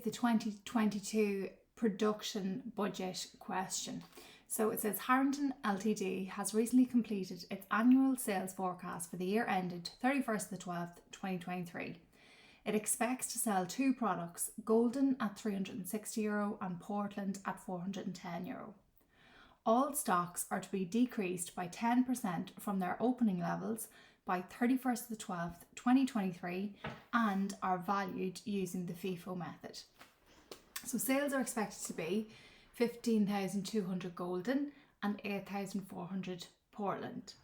the 2022 production budget question. So it says Harrington Ltd has recently completed its annual sales forecast for the year ended 31st of the 12th, 2023. It expects to sell two products, Golden at €360 and Portland at €410. All stocks are to be decreased by 10% from their opening levels by 31st of the 12th, 2023 and are valued using the FIFO method. So sales are expected to be 15,200 Golden and 8,400 Portland.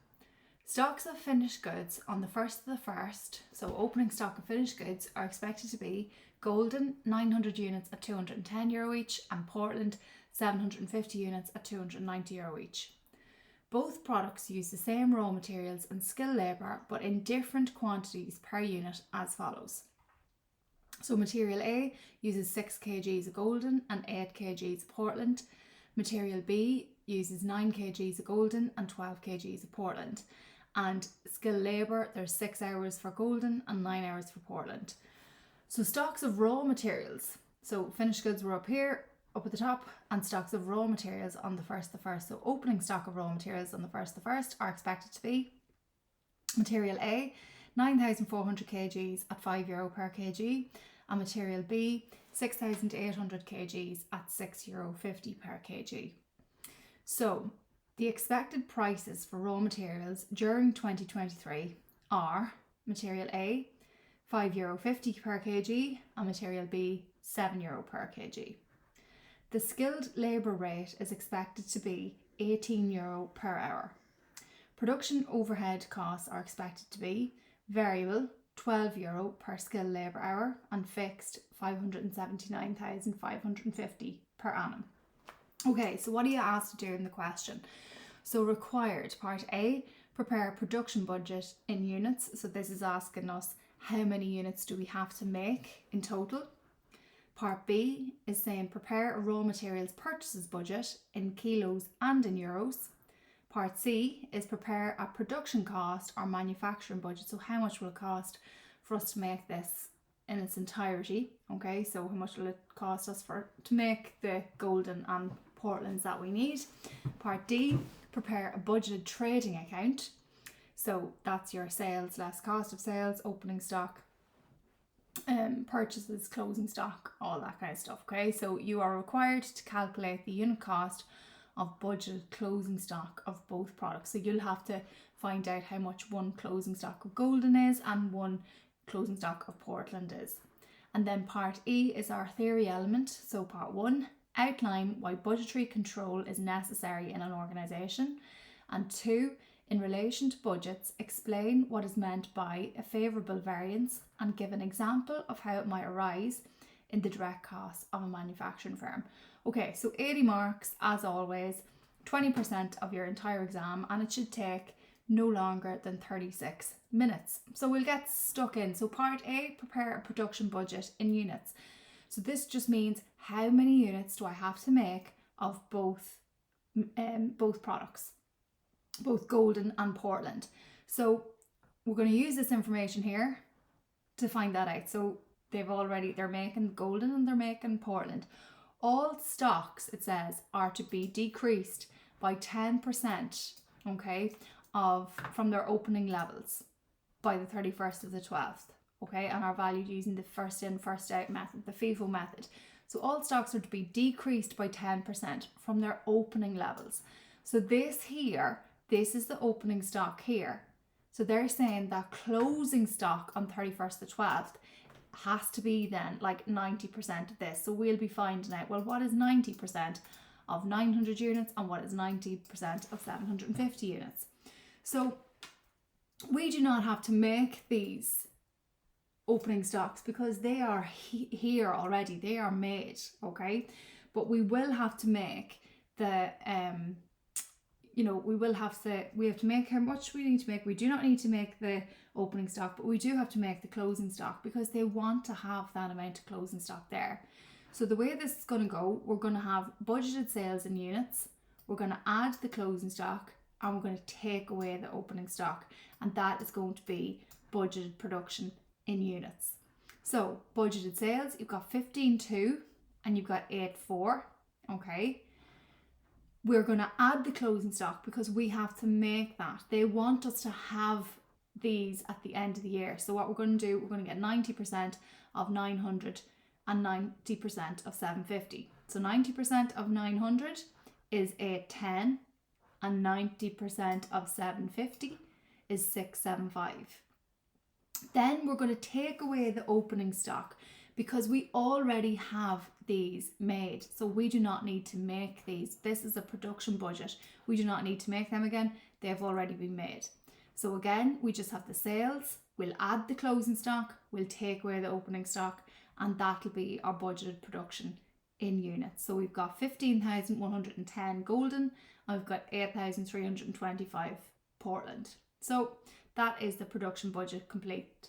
Stocks of finished goods on the 1st of the 1st, so opening stock of finished goods, are expected to be Golden 900 units at €210 each and Portland 750 units at €290 each. Both products use the same raw materials and skilled labour but in different quantities per unit as follows. So material A uses 6 kgs of Golden and 8 kgs of Portland. Material B uses 9 kgs of Golden and 12 kgs of Portland. And skilled labour, there's 6 hours for Golden and 9 hours for Portland. So stocks of raw materials. So finished goods were up here, up at the top, and stocks of raw materials on the 1st of the 1st. So opening stock of raw materials on the 1st of the 1st are expected to be material A, 9,400 kgs at €5 per kg, and material B, 6,800 kgs at €6.50 per kg. So the expected prices for raw materials during 2023 are material A, €5.50 per kg, and material B, €7 per kg. The skilled labour rate is expected to be €18 per hour. Production overhead costs are expected to be variable €12 per skilled labour hour and fixed €579,550 per annum. Okay, so what are you asked to do in the question? So required, part A, prepare a production budget in units. So this is asking us how many units do we have to make in total. Part B is saying prepare a raw materials purchases budget in kilos and in euros. Part C is prepare a production cost or manufacturing budget. So how much will it cost for us to make this in its entirety? Okay, so how much will it cost us to make the Golden and Portlands that we need? Part D, prepare a budgeted trading account. So that's your sales less cost of sales, opening stock, purchases, closing stock, all that kind of stuff. Okay, so you are required to calculate the unit cost of budgeted closing stock of both products. So you'll have to find out how much one closing stock of Golden is and one closing stock of Portland is. And then part E is our theory element. So part 1, outline why budgetary control is necessary in an organisation. And 2, in relation to budgets, explain what is meant by a favourable variance and give an example of how it might arise in the direct costs of a manufacturing firm. Okay, so 80 marks as always, 20% of your entire exam, and it should take no longer than 36 minutes. So we'll get stuck in. So part A, prepare a production budget in units. So this just means how many units do I have to make of both products, both Golden and Portland. So we're going to use this information here to find that out. So they're making Golden and they're making Portland. All stocks, it says, are to be decreased by 10%, okay, from their opening levels by the 31st of the 12th, okay, and are valued using the first in, first out method, the FIFO method. So all stocks are to be decreased by 10% from their opening levels. So this is the opening stock here. So they're saying that closing stock on 31st of the 12th has to be then like 90% of this. So we'll be finding out, well, what is 90% of 900 units and what is 90% of 750 units? So we do not have to make these opening stocks because they are here already. They are made, okay? But we will have to make the we have to make how much we need to make. We do not need to make the opening stock, but we do have to make the closing stock because they want to have that amount of closing stock there. So the way this is going to go, we're going to have budgeted sales in units, we're going to add the closing stock, and we're going to take away the opening stock, and that is going to be budgeted production in units. So budgeted sales, you've got 15.2 and you've got 8.4. Okay. We're going to add the closing stock because we have to make that. They want us to have these at the end of the year. So what we're going to do, we're going to get 90% of 900 and 90% of 750. So 90% of 900 is 810 and 90% of 750 is 675. Then we're going to take away the opening stock because we already have these made. So we do not need to make these. This is a production budget. We do not need to make them again. They've already been made. So again, we just have the sales. We'll add the closing stock. We'll take away the opening stock. And that'll be our budgeted production in units. So we've got 15,110 Golden. And we've got 8,325 Portland. So that is the production budget complete.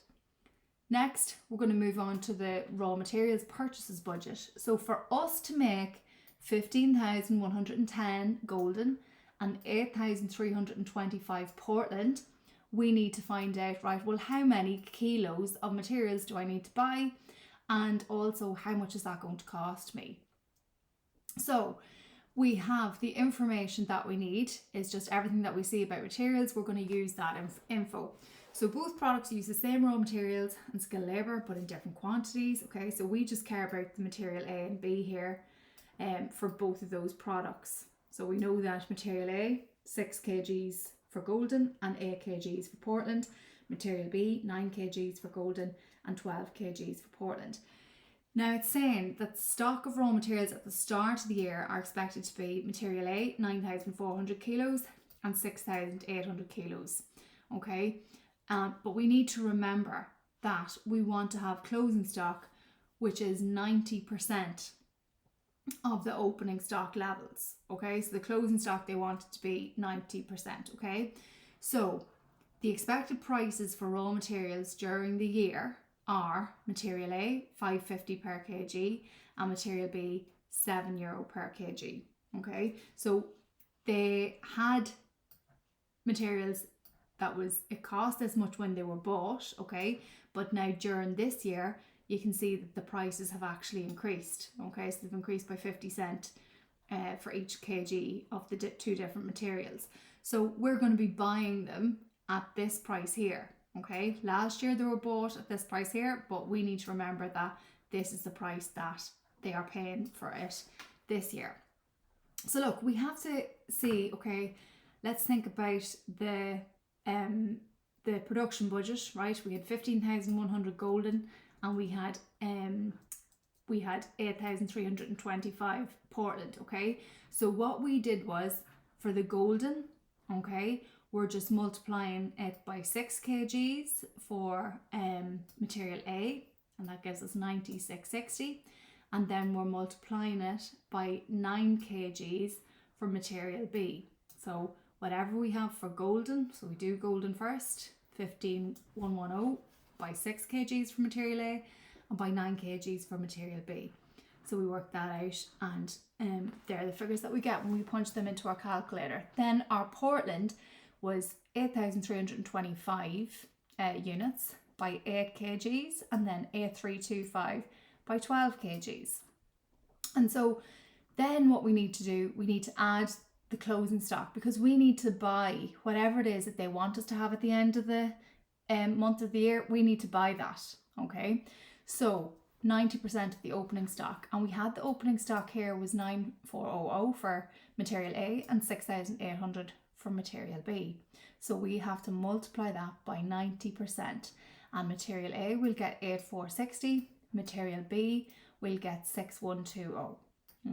Next, we're going to move on to the raw materials purchases budget. So for us to make 15,110 Golden and 8,325 Portland, we need to find out, right, well, how many kilos of materials do I need to buy? And also, how much is that going to cost me? So we have the information that we need. It's just everything that we see about materials. We're going to use that info. So both products use the same raw materials and skilled labour, but in different quantities. Okay, so we just care about the material A and B here for both of those products. So we know that material A, 6 kgs for Golden and 8 kgs for Portland. Material B, 9 kgs for Golden and 12 kgs for Portland. Now it's saying that stock of raw materials at the start of the year are expected to be material A, 9,400 kilos and 6,800 kilos. Okay. But we need to remember that we want to have closing stock, which is 90% of the opening stock levels. Okay, so the closing stock, they want it to be 90%. Okay, so the expected prices for raw materials during the year are material A, $5.50 per kg, and material B, €7 per kg. Okay, so they had materials it cost this much when they were bought, okay, but now during this year you can see that the prices have actually increased. Okay, so they've increased by 50 cents for each kg of the two different materials. So we're going to be buying them at this price here. Okay, last year they were bought at this price here, but we need to remember that this is the price that they are paying for it this year. So look, we have to see, okay, let's think about the production budget, right? We had 15,100 Golden and we had 8,325 Portland. Okay, so what we did was for the Golden, okay, we're just multiplying it by 6 kgs for material A, and that gives us 9660, and then we're multiplying it by 9 kgs for material B. So whatever we have for Golden, so we do Golden first, 15,110 by 6 kgs for material A and by 9 kgs for material B. So we work that out, and they're the figures that we get when we punch them into our calculator. Then our Portland was 8,325 units by 8 kgs, and then 8,325 by 12 kgs. And so then what we need to do, we need to add the closing stock, because we need to buy whatever it is that they want us to have at the end of the month of the year. We need to buy that. Okay, so 90% of the opening stock, and we had the opening stock here was 9,400 for material A and 6,800 for material B. So we have to multiply that by 90%, and material A will get 8,460, material B will get 6,120.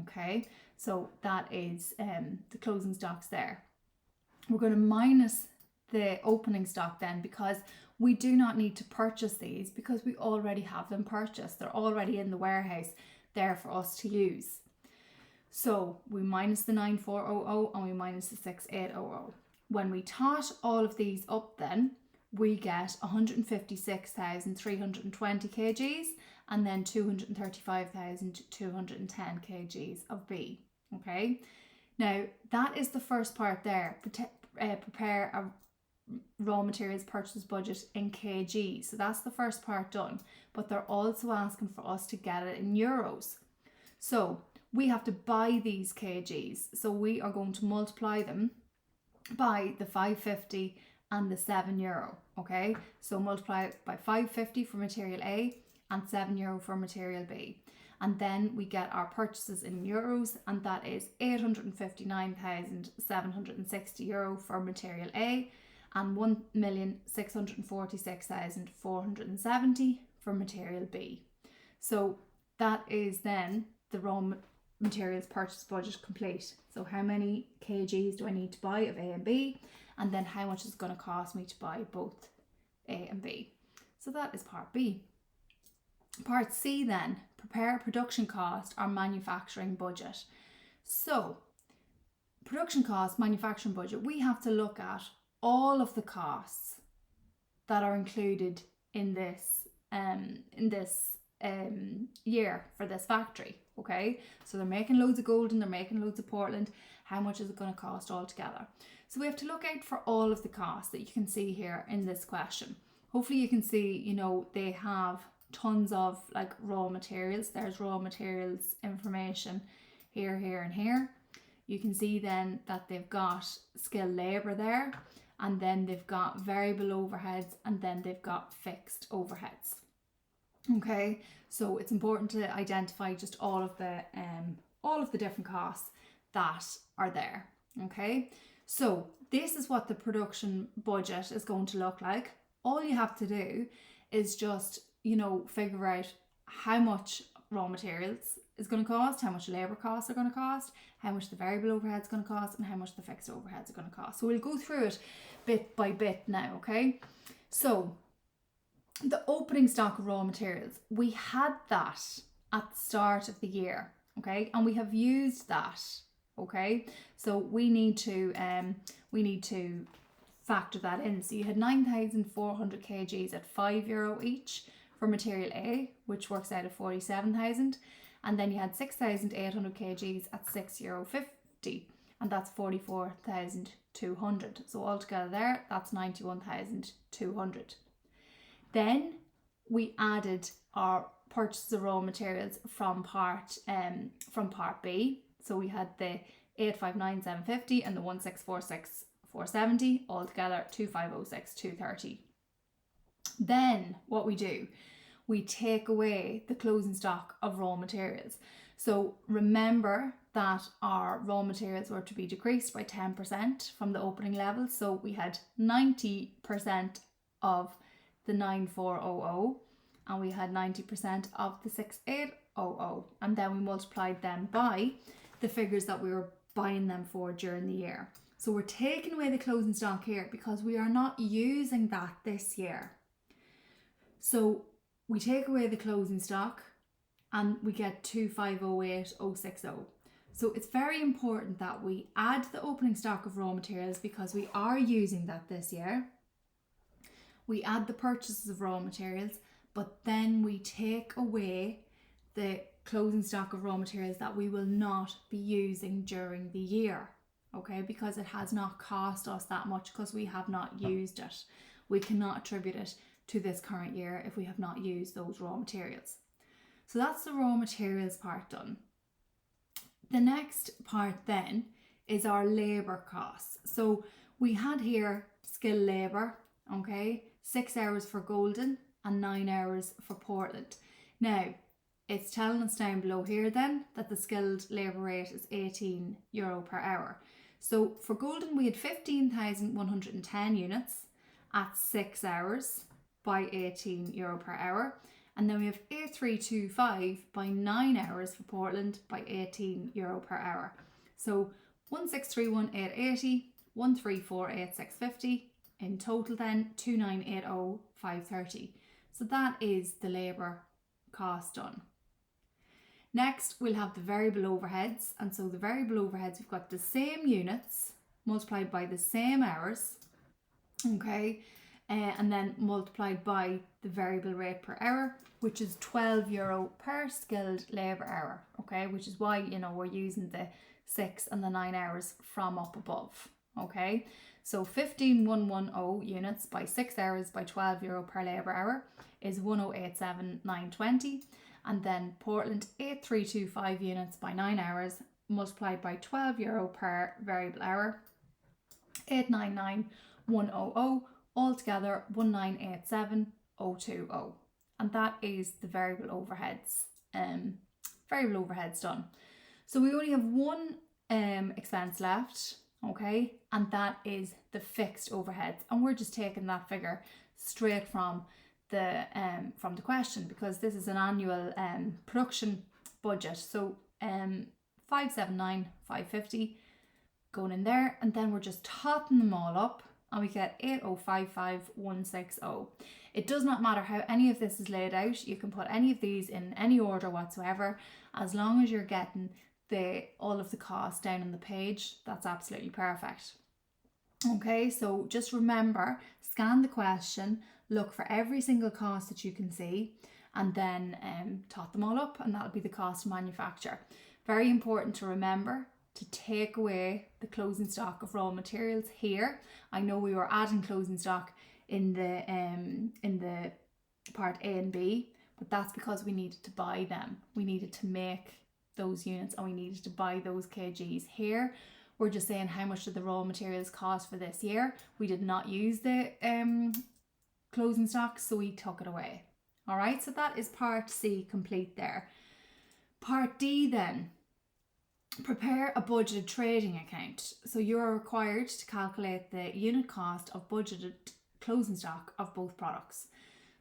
Okay, so that is the closing stocks there. We're going to minus the opening stock then, because we do not need to purchase these because we already have them purchased. They're already in the warehouse there for us to use. So we minus the 9,400 and we minus the 6,800. When we tot all of these up, then we get 156,320 kgs and then 235,210 kgs of B. Okay, now that is the first part there. Prepare a raw materials purchase budget in kg. So that's the first part done. But they're also asking for us to get it in euros. So we have to buy these kgs. So we are going to multiply them by the 5.50 and the €7. Okay, so multiply it by 5.50 for material A and €7 for material B. And then we get our purchases in euros, and that is €859,760 for material A and $1,646,470 for material B. So that is then the raw materials purchase budget complete. So how many kgs do I need to buy of A and B, and then how much is it going to cost me to buy both A and B. So that is part B. Part C then, prepare production cost or manufacturing budget. So production cost, manufacturing budget, we have to look at all of the costs that are included in this year for this factory. Okay, so they're making loads of Golden, they're making loads of Portland. How much is it going to cost altogether? So we have to look out for all of the costs that you can see here in this question. Hopefully you can see, you know, they have tons of like raw materials. There's raw materials information here, here and here. You can see then that they've got skilled labour there, and then they've got variable overheads, and then they've got fixed overheads. Okay, so it's important to identify just all of the different costs that are there. Okay, so this is what the production budget is going to look like. All you have to do is just, you know, figure out how much raw materials is going to cost, how much labour costs are going to cost, how much the variable overhead is going to cost, and how much the fixed overheads are going to cost. So we'll go through it bit by bit now, okay? So the opening stock of raw materials, we had that at the start of the year, okay? And we have used that, okay? So we need to factor that in. So you had 9,400 kgs at €5 each for material A, which works out at 47,000, and then you had 6,800 kgs at €6.50, and that's 44,200. So altogether there, that's 91,200. Then we added our purchase of raw materials from part B. So we had the 859,750 and the 1,646,470, altogether 2,506,230. Then what we do, we take away the closing stock of raw materials. So remember that our raw materials were to be decreased by 10% from the opening level. So we had 90% of the 9,400, and we had 90% of the 6,800, and then we multiplied them by the figures that we were buying them for during the year. So we're taking away the closing stock here because we are not using that this year. So we take away the closing stock and we get 2,508,060. So it's very important that we add the opening stock of raw materials because we are using that this year. We add the purchases of raw materials, but then we take away the closing stock of raw materials that we will not be using during the year, okay? Because it has not cost us that much because we have not used it. We cannot attribute it to this current year if we have not used those raw materials. So that's the raw materials part done. The next part then is our labour costs. So we had here skilled labour, okay? 6 hours for Golden and 9 hours for Portland. Now, it's telling us down below here then that the skilled labour rate is €18 per hour. So for Golden, we had 15,110 units at 6 hours by €18 per hour. And then we have 8,325 by 9 hours for Portland by €18 per hour. So 1,631,880, 1,348,650, in total then 2,980,530. So that is the labour cost done. Next we'll have the variable overheads, and so the variable overheads, we've got the same units multiplied by the same hours, okay, and then multiplied by the variable rate per hour, which is €12 per skilled labour hour, okay, which is why, you know, we're using the 6 and the 9 hours from up above, Okay, so 15110 units by 6 hours by €12 per labour hour is 1087920, and then Portland 8325 units by 9 hours multiplied by €12 per variable hour, 899100, altogether 1987020, and that is the variable overheads. Done. So we only have one expense left, okay, and that is the fixed overheads, and we're just taking that figure straight from the question, because this is an annual production budget. So 579,550 going in there, and then we're just topping them all up and we get 8055,160. It does not matter how any of this is laid out. You can put any of these in any order whatsoever, as long as you're getting all of the costs down on the page. That's absolutely perfect. Okay, so just remember, scan the question, look for every single cost that you can see, and then tot them all up, and that'll be the cost to manufacture. Very important to remember to take away the closing stock of raw materials here. I know we were adding closing stock in the part A and B, but that's because we needed to buy them. We needed to make those units and we needed to buy those kgs. Here we're just saying how much did the raw materials cost for this year. We did not use the closing stock, so we took it away. All right, so that is part C complete there. Part D then, prepare a budgeted trading account. So you are required to calculate the unit cost of budgeted closing stock of both products.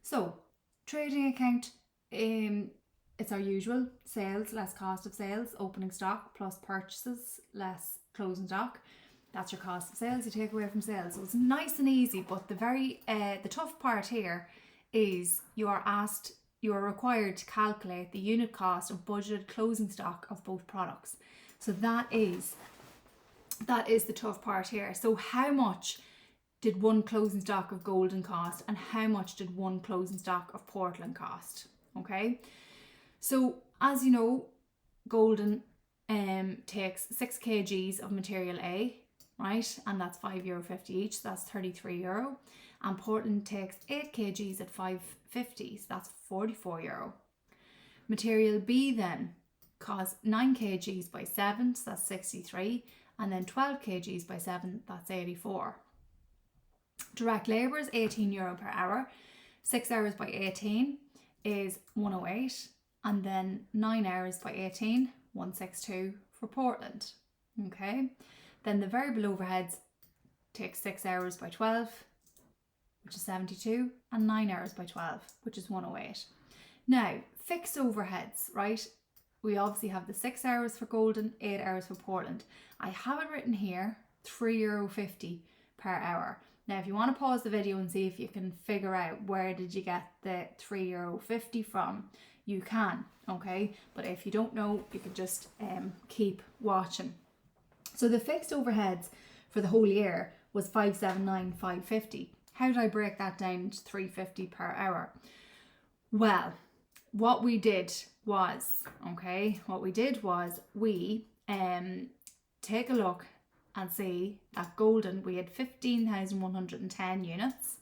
So trading account, it's our usual: sales less cost of sales, opening stock plus purchases less closing stock. That's your cost of sales. You take away from sales. So it's nice and easy, but the tough part here is you are required to calculate the unit cost of budgeted closing stock of both products. So that is the tough part here. So how much did one closing stock of Golden cost, and how much did one closing stock of Portland cost? Okay, so as you know, Golden takes 6 kgs of material A, right, and that's €5.50 each, so that's €33, and Portland takes 8 kgs at €5.50, so that's €44. Material B then costs 9 kgs by 7, so that's 63, and then 12 kgs by 7, that's 84. Direct labour is €18 per hour. 6 hours by 18 is 108, and then 9 hours by 18, 162 for Portland. Okay, then the variable overheads take 6 hours by 12, which is 72, and 9 hours by 12, which is 108. Now, fixed overheads, right? We obviously have the 6 hours for Golden, 8 hours for Portland. I have it written here, €3.50 per hour. Now, if you want to pause the video and see if you can figure out where did you get the €3.50 from, you can, okay? But if you don't know, you could just keep watching. So the fixed overheads for the whole year was 579,550. How did I break that down to €3.50 per hour? Well, what we did was we take a look and see that Golden, we had 15,110 units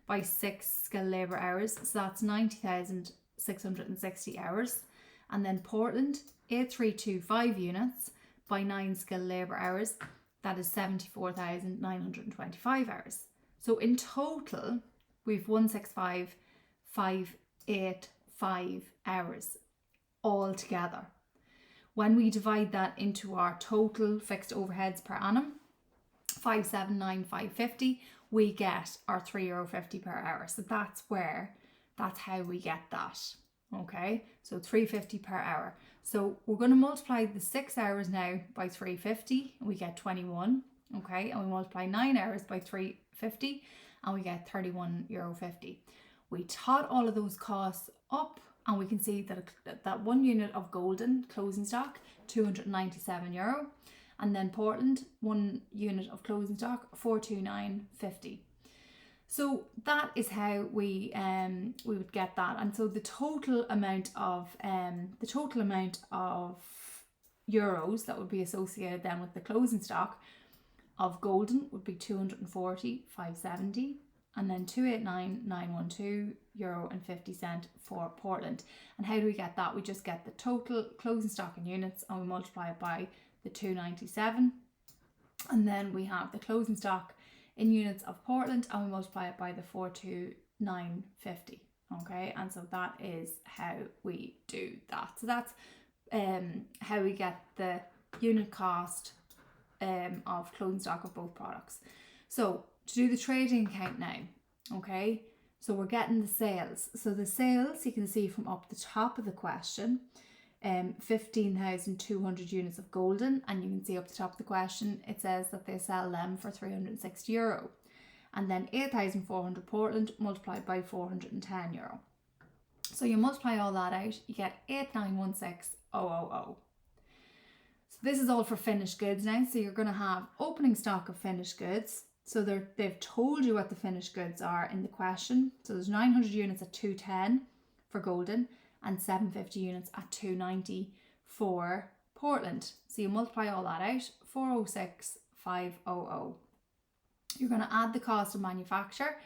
by 6 skilled labour hours, so that's 90,660 hours. And then Portland, 8325 units by 9 skilled labour hours, that is 74,925 hours. So in total, we've 165,585 hours all together. When we divide that into our total fixed overheads per annum, 579,550, we get our €3.50 per hour. So that's how we get that. Okay, so €3.50 per hour. So we're going to multiply the 6 hours now by 350, and we get 21. Okay, and we multiply 9 hours by 350, and we get €31.50. We tot all of those costs up, and we can see that 1 unit of Golden closing stock, €297, and then Portland, 1 unit of closing stock, $429.50. So that is how we would get that, and so the total amount of euros that would be associated then with the closing stock of golden would be 240,570, and then 289,912 euro and 50 cent for Portland. And how do we get that? We just get the total closing stock in units and we multiply it by the 297, and then we have the closing stock in units of Portland and we multiply it by the 42950. Okay, and so that is how we do that. So that's how we get the unit cost of closing stock of both products. So to do the trading account now, okay, so we're getting the sales. So the sales you can see from up the top of the question, 15,200 units of golden, and you can see up the top of the question it says that they sell them for 360 euro, and then 8,400 Portland multiplied by 410 euro. So you multiply all that out, you get 8916,000. So this is all for finished goods now. So you're going to have opening stock of finished goods. So they've told you what the finished goods are in the question. So there's 900 units at 210 for golden and 750 units at 290 for Portland. So you multiply all that out, 406,500. You're going to add the cost of manufacture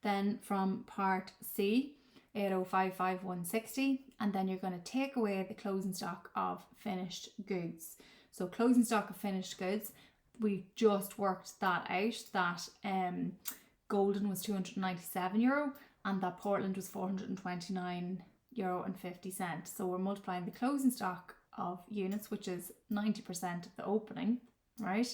then from part C, 805,560, and then you're going to take away the closing stock of finished goods. So closing stock of finished goods, we just worked that out, that golden was 297 euro and that Portland was 429 euro and 50 cents. So we're multiplying the closing stock of units, which is 90% of the opening, right?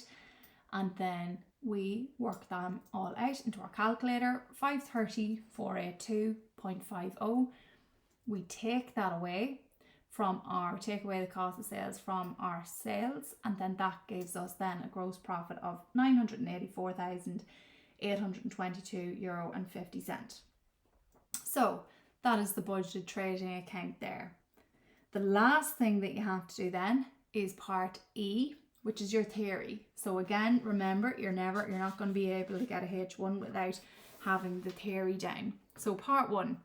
And then we work them all out into our calculator, 530,482.50. We take that away from take away the cost of sales from our sales, and then that gives us then a gross profit of 984,822 euro and 50 cent. So that is the budgeted trading account there. The last thing that you have to do then is part E, which is your theory. So again, remember, you're not going to be able to get a H1 without having the theory down. So part 1,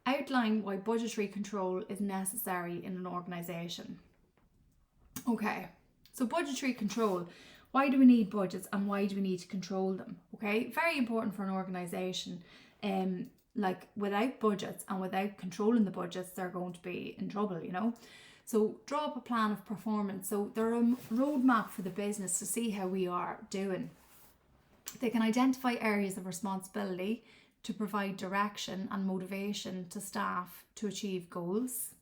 outline why budgetary control is necessary in an organisation. Okay, so budgetary control. Why do we need budgets and why do we need to control them? Okay, very important for an organisation. Like without budgets and without controlling the budgets, they're going to be in trouble, you know. So draw up a plan of performance. So they're a roadmap for the business to see how we are doing. They can identify areas of responsibility to provide direction and motivation to staff to achieve goals.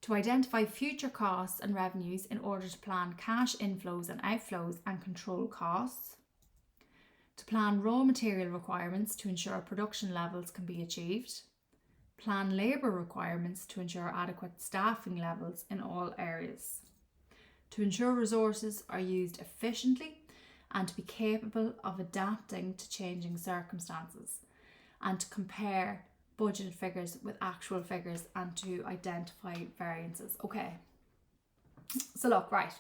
To identify future costs and revenues in order to plan cash inflows and outflows and control costs. To plan raw material requirements to ensure production levels can be achieved. Plan labour requirements to ensure adequate staffing levels in all areas. To ensure resources are used efficiently and to be capable of adapting to changing circumstances. And to compare budgeted figures with actual figures and to identify variances. Okay, so look, right,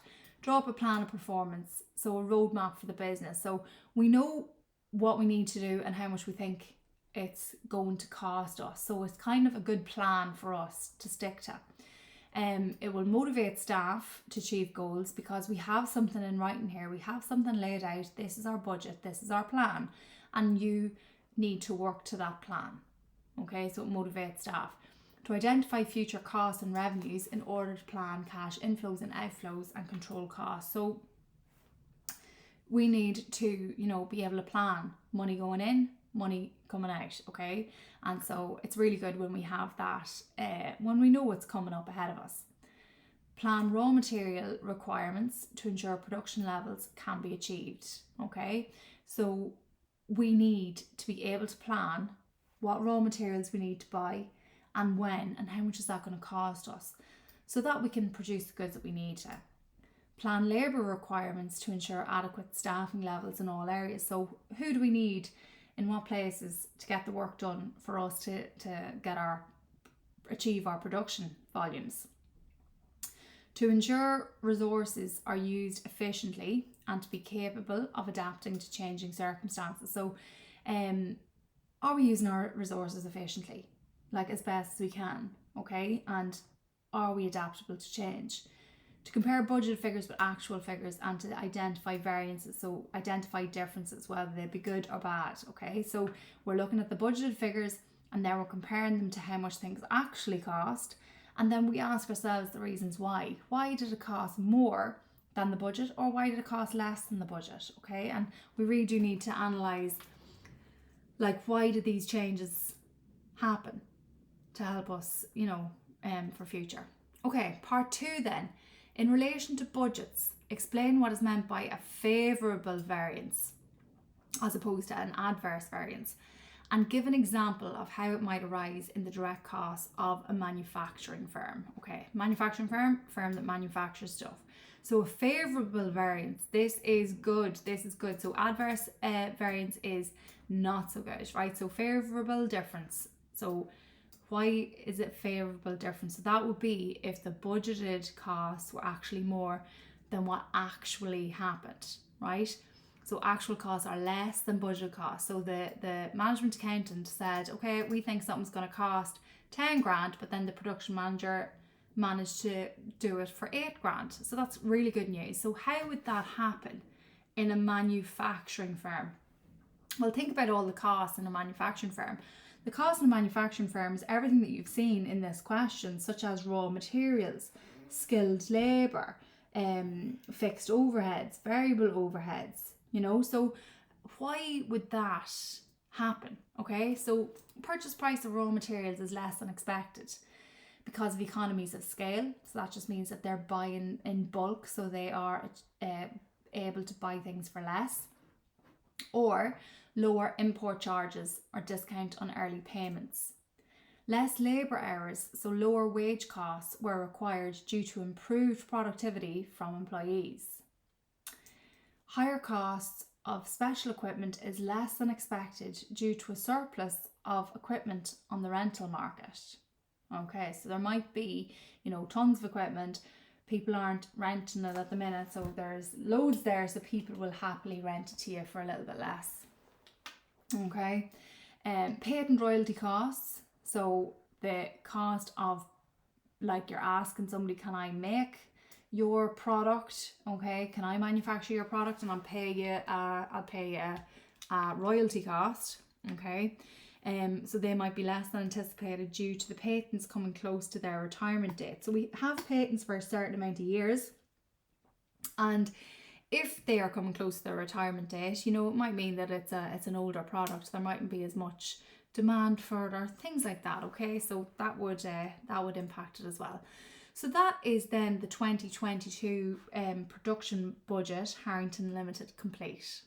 draw up a plan of performance, so a roadmap for the business. So we know what we need to do and how much we think it's going to cost us. So it's kind of a good plan for us to stick to. It will motivate staff to achieve goals because we have something in writing here. We have something laid out. This is our budget. This is our plan. And you need to work to that plan. Okay, so it motivates staff. To identify future costs and revenues in order to plan cash inflows and outflows and control costs. So we need to, be able to plan money going in, money coming out, okay? And so it's really good when we have that, when we know what's coming up ahead of us. Plan raw material requirements to ensure production levels can be achieved, okay? So we need to be able to plan what raw materials we need to buy and when and how much is that going to cost us so that we can produce the goods that we need to. Plan labour requirements to ensure adequate staffing levels in all areas. So who do we need in what places to get the work done for us to achieve our production volumes. To ensure resources are used efficiently and to be capable of adapting to changing circumstances. So are we using our resources efficiently, like as best as we can, okay? And are we adaptable to change? To compare budget figures with actual figures and to identify variances, so identify differences, whether they be good or bad. Okay, so we're looking at the budgeted figures and then we're comparing them to how much things actually cost, and then we ask ourselves the reasons why. Why did it cost more than the budget, or why did it cost less than the budget? Okay, and we really do need to analyse, like, why did these changes happen, to help us, for future. Okay, part 2 then. In relation to budgets, explain what is meant by a favourable variance as opposed to an adverse variance, and give an example of how it might arise in the direct costs of a manufacturing firm. Okay, manufacturing firm that manufactures stuff. So a favourable variance, this is good. So adverse variance is not so good, right? So favourable difference. So why is it favourable difference? So that would be if the budgeted costs were actually more than what actually happened, right? So actual costs are less than budget costs. So the management accountant said, okay, we think something's going to cost 10 grand, but then the production manager managed to do it for 8 grand. So that's really good news. So how would that happen in a manufacturing firm? Well, think about all the costs in a manufacturing firm. The cost in a manufacturing firm is everything that you've seen in this question, such as raw materials, skilled labour, fixed overheads, variable overheads, So why would that happen? Okay, so purchase price of raw materials is less than expected because of economies of scale. So that just means that they're buying in bulk, so they are able to buy things for less. Or lower import charges or discount on early payments. Less labour hours, so lower wage costs were required due to improved productivity from employees. Higher costs of special equipment is less than expected due to a surplus of equipment on the rental market. Okay, so there might be, tons of equipment. People aren't renting it at the minute, so there's loads there, so people will happily rent it to you for a little bit less. Okay, patent royalty costs, so the cost of, like, you're asking somebody, can I make your product? Okay, can I manufacture your product, and I'll pay you a royalty cost. Okay, so they might be less than anticipated due to the patents coming close to their retirement date. So we have patents for a certain amount of years, and if they are coming close to their retirement date, it might mean that it's an older product. There mightn't be as much demand for it, or things like that. Okay, so that would impact it as well. So that is then the 2022 production budget, Harrington Ltd, complete.